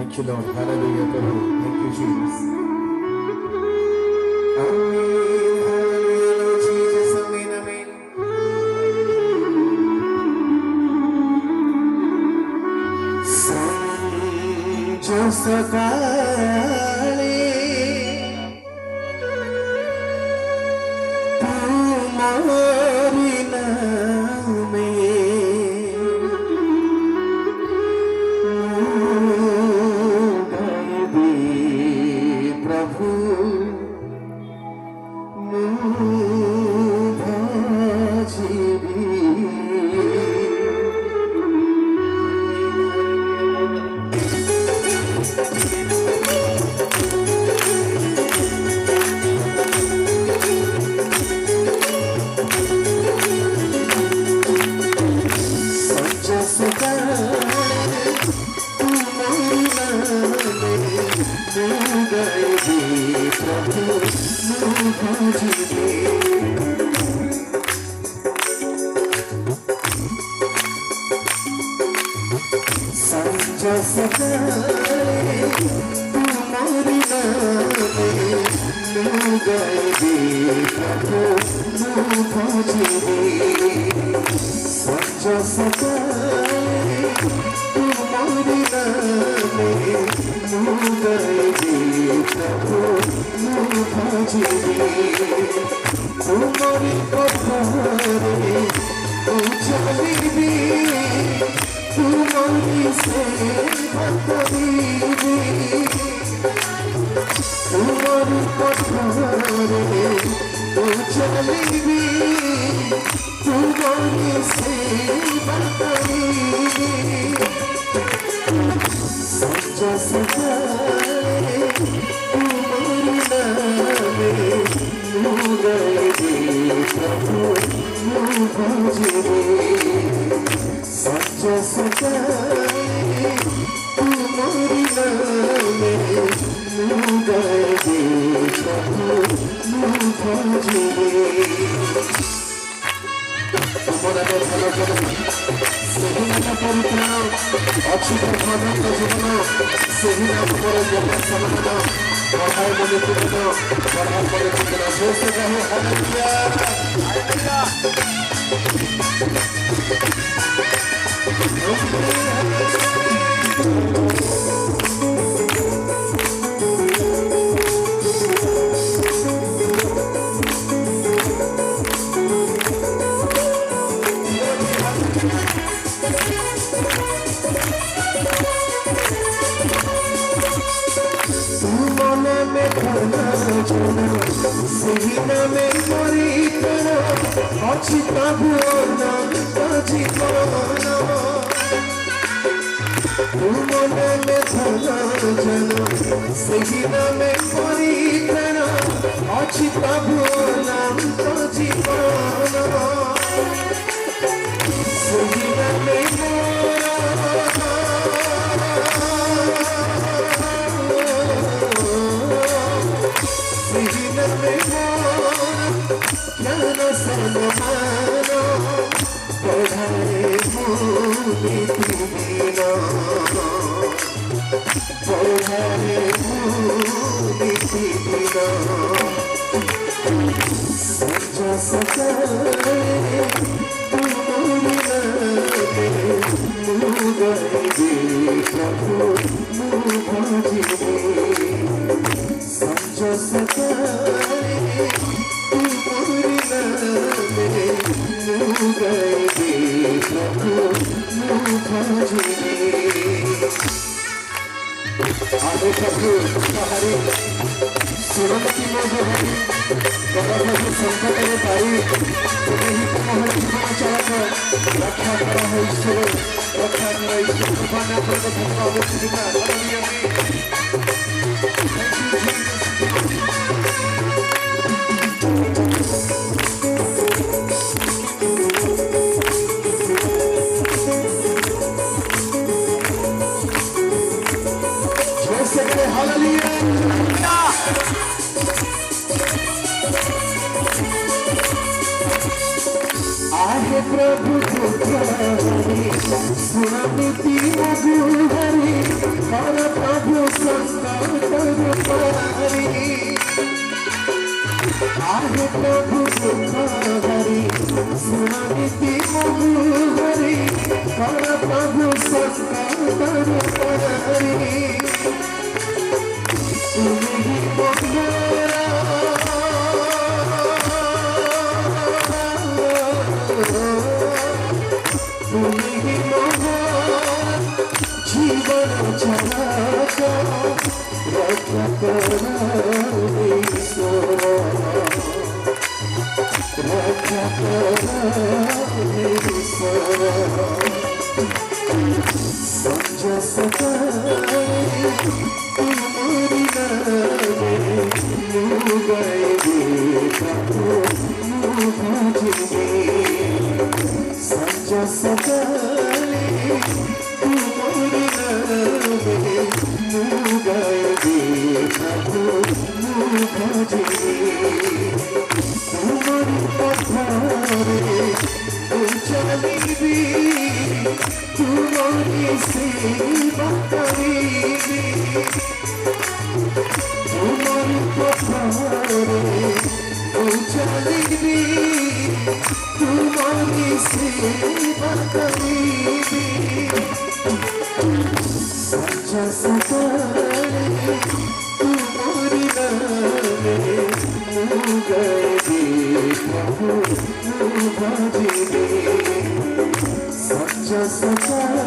Thank you, Lord. Hallelujah, Prabhu. Thank you, Jesus. Amen. Hallelujah, Lord Jesus. Amen, amen. Sanjo sakale tumari name प्रभु आहे प्रभु सुनती मधुहरी हर प्रभु संकट हरी आहे प्रभु सुखहरी सुनती मधुहरी हर प्रभु संकट हरी तुम्ही मंगला तुम्ही महान जीवन जगत रक्षा करो ईश्वर रक्षा करो ईश्वर संजय सताए तुम्हारी नामे मुँह गए प्रभु मुँह संजय सताए तुम्हारी नामे मुँह गए प्रभु मुँह तुम्हारी पथारे चली तुम्हारी सेवा करेगी तुम्हारी पथारे चली तुम्हारी सेवा करेगी सच्चा सताए तुम्हारी नामे मुँह गए प्रभु मुँह सच्चा सच्चा